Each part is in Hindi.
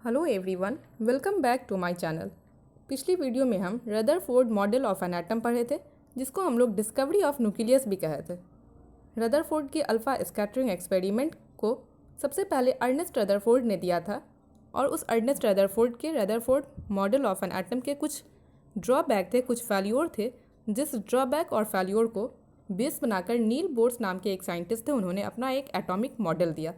Hello everyone, welcome back to my channel. पिछली वीडियो में हम Rutherford model of an atom पढ़े थे, जिसको हम लोग डिस्कवरी ऑफ न्यूक्लियस भी कहे थे। रदरफोर्ड के अल्फ़ा स्कैटरिंग एक्सपेरिमेंट को सबसे पहले अर्नेस्ट रदरफोर्ड ने दिया था, और उस अर्नेस्ट रदरफोर्ड के Rutherford model of an atom के कुछ ड्रॉबैक थे, कुछ फेल्योर थे, जिस ड्रॉबैक और फेल्योर को बेस बनाकर नील बोर्स नाम के एक साइंटिस्ट थे, उन्होंने अपना एक एटॉमिक मॉडल दिया।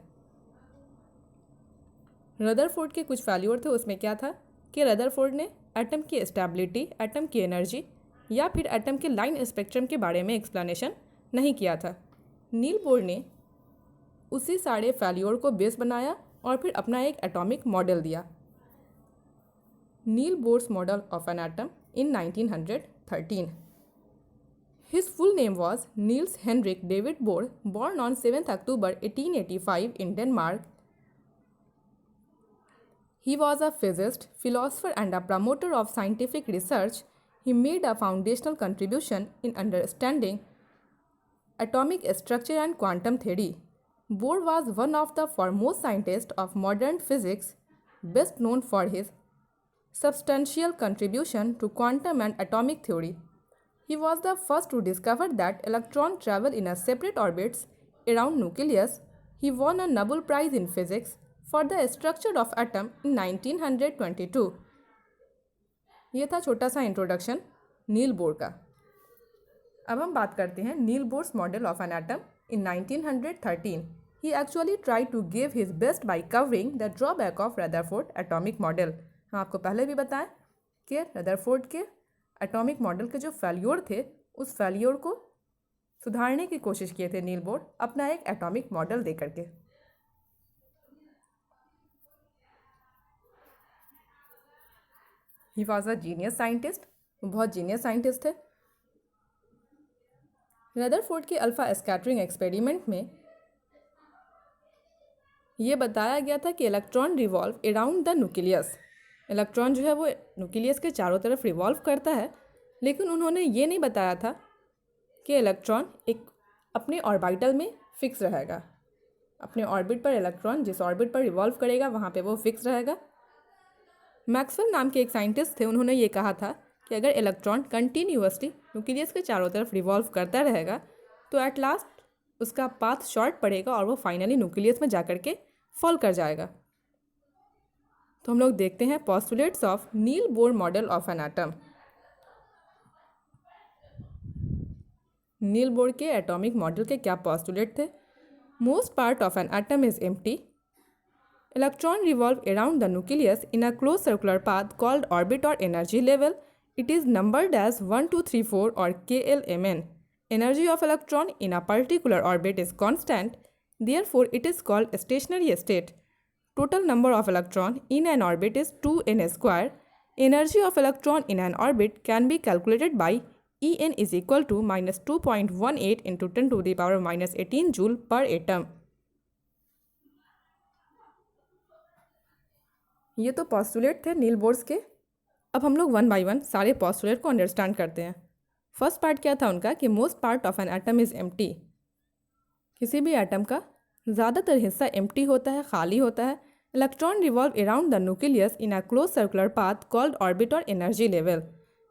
रदरफोर्ड के कुछ फेल्योर थे, उसमें क्या था कि रदरफोर्ड ने एटम की स्टेबिलिटी, एटम की एनर्जी या फिर एटम के लाइन स्पेक्ट्रम के बारे में एक्सप्लेनेशन नहीं किया था। नील बोर ने उसी सारे फेल्योर को बेस बनाया और फिर अपना एक एटॉमिक मॉडल दिया, Niels Bohr's model of an atom in 1913। His full name was Niels Henrik David Bohr, born on 7th October 1885 in Denmark. He was a physicist, philosopher, and a promoter of scientific research. He made a foundational contribution in understanding atomic structure and quantum theory. Bohr was one of the foremost scientists of modern physics, best known for his substantial contribution to quantum and atomic theory. He was the first to discover that electrons travel in a separate orbits around nucleus. He won a Nobel Prize in Physics for the structure of atom in 1922. ये था छोटा सा इंट्रोडक्शन नील बोर का। अब हम बात करते हैं Niels Bohr's model of an atom in 1913. He actually tried to give his best by covering the drawback of Rutherford atomic model. हम आपको पहले भी बताएं कि रदरफोर्ड के एटॉमिक मॉडल के जो फेल्योर थे, उस फेल्योर को सुधारने की कोशिश किए थे नील बोर अपना एक एटॉमिक मॉडल दे करके। He was a genius scientist, बहुत जीनियस साइंटिस्ट थे। रदरफोर्ड के अल्फ़ा स्कैटरिंग एक्सपेरिमेंट में ये बताया गया था कि electron revolve around the nucleus. Electron जो है वो न्यूक्लियस के चारों तरफ रिवॉल्व करता है, लेकिन उन्होंने ये नहीं बताया था कि इलेक्ट्रॉन एक अपने ऑर्बिटल में फिक्स रहेगा। अपने ऑर्बिट पर इलेक्ट्रॉन जिस ऑर्बिट पर रिवॉल्व करेगा वहाँ पे वो फिक्स रहेगा। मैक्सवेल नाम के एक साइंटिस्ट थे, उन्होंने ये कहा था कि अगर इलेक्ट्रॉन कंटिन्यूअसली न्यूक्लियस के चारों तरफ रिवॉल्व करता रहेगा तो एट लास्ट उसका पाथ शॉर्ट पड़ेगा और वो फाइनली न्यूक्लियस में जा कर के फॉल कर जाएगा। तो हम लोग देखते हैं postulates of Niels Bohr model of an atom. Niels Bohr के एटॉमिक मॉडल के क्या पोस्टुलेट थे? Most part of an atom is empty. Electron revolve around the nucleus in a closed circular path called orbit or energy level. It is numbered as 1, 2, 3, 4 or KLMN. Energy of electron in a particular orbit is constant. Therefore, it is called stationary state. Total number of electron in an orbit is 2n square. Energy of electron in an orbit can be calculated by En is equal to minus 2.18 into 10 to the power minus 18 joule per atom. ये तो पोस्टुलेट थे नील बोर्स के। अब हम लोग वन बाय वन सारे पोस्टुलेट को अंडरस्टैंड करते हैं। फर्स्ट पार्ट क्या था उनका कि most part of an atom is empty. किसी भी एटम का ज़्यादातर हिस्सा एम्प्टी होता है, खाली होता है। Electron revolve around the nucleus in a close circular path called orbit और एनर्जी लेवल।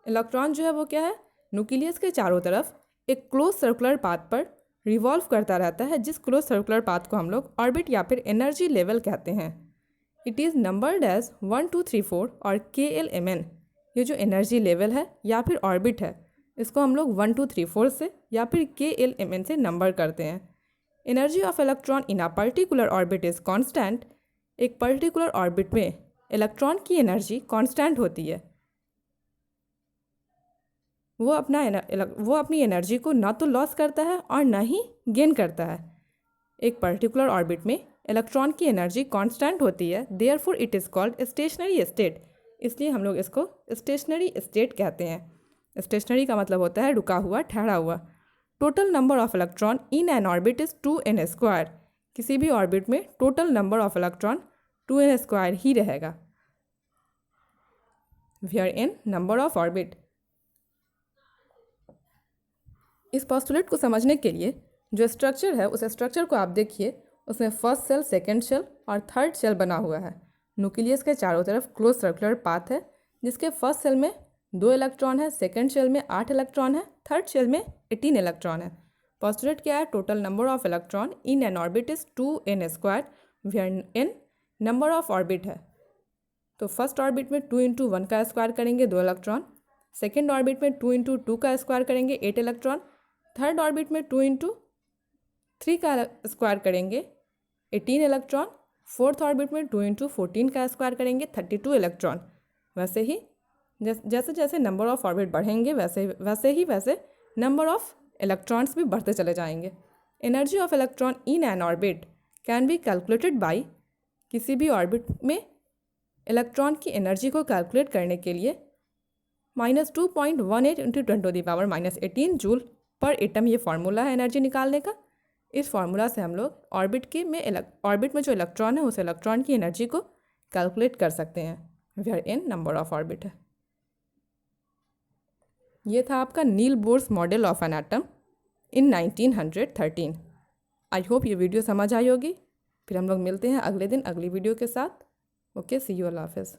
इलेक्ट्रॉन जो है वो क्या है, न्यूक्लियस के चारों तरफ एक क्लोज सर्कुलर पाथ पर रिवॉल्व करता रहता है, जिस क्लोज सर्कुलर पाथ को हम लोग ऑर्बिट या फिर एनर्जी लेवल कहते हैं। इट इज़ नंबर्ड एज 1, 2, 3, 4 और KLMN। ये जो एनर्जी लेवल है या फिर ऑर्बिट है, इसको हम लोग 1, 2, 3, 4 से या फिर KLMN से नंबर करते हैं। Energy of electron in a particular orbit is constant. एक पर्टिकुलर ऑर्बिट में इलेक्ट्रॉन की एनर्जी कांस्टेंट होती है। वो अपनी एनर्जी को ना तो लॉस करता है और ना ही गेन करता है। एक पर्टिकुलर ऑर्बिट में इलेक्ट्रॉन की एनर्जी कांस्टेंट होती है, therefore it is called stationery state. इसलिए हम लोग इसको स्टेशनरी स्टेट कहते हैं। स्टेशनरी का मतलब होता है रुका हुआ, ठहरा हुआ। Total number of electron in an orbit is 2n square. किसी भी ऑर्बिट में total number of electron 2n square ही रहेगा, where n number of orbit. इस पोस्टुलेट को समझने के लिए जो स्ट्रक्चर है, उस स्ट्रक्चर को आप देखिए। उसमें फर्स्ट सेल, सेकंड सेल और थर्ड सेल बना हुआ है। न्यूक्लियस के चारों तरफ क्लोज सर्कुलर पाथ है, जिसके फर्स्ट शेल में 2 इलेक्ट्रॉन है, सेकेंड शेल में 8 इलेक्ट्रॉन है, थर्ड शेल में 18 इलेक्ट्रॉन है। पोस्टुलेट क्या है? Total number of electron in an orbit is 2n², where n number of orbit है। तो फर्स्ट ऑर्बिट में 2 × 1 का स्क्वायर करेंगे 2 इलेक्ट्रॉन, सेकेंड ऑर्बिट में 2 × 2 का स्क्वायर करेंगे 8 इलेक्ट्रॉन, थर्ड ऑर्बिट में 2 × 3 का स्क्वायर करेंगे 18 इलेक्ट्रॉन, फोर्थ ऑर्बिट में 2 × 14 का स्क्वायर करेंगे 32 इलेक्ट्रॉन। वैसे ही जैसे जैसे नंबर ऑफ ऑर्बिट बढ़ेंगे वैसे नंबर ऑफ इलेक्ट्रॉन्स भी बढ़ते चले जाएंगे। Energy of electron in an orbit can be calculated by, किसी भी ऑर्बिट में इलेक्ट्रॉन की एनर्जी को कैलकुलेट करने के लिए -2.18 × 10⁻⁻18 जूल पर एटम ये फार्मूला है एनर्जी निकालने का। इस फार्मूला से हम लोग ऑर्बिट में जो इलेक्ट्रॉन है उस इलेक्ट्रॉन की एनर्जी को कैलकुलेट कर सकते हैं, where n number of orbit है। ये था आपका Niels Bohr's model of an atom in 1913। I hope ये वीडियो समझ आई होगी। फिर हम लोग मिलते हैं अगले दिन अगली वीडियो के साथ। ओके, सी यू, अल्लाह हाफिज़।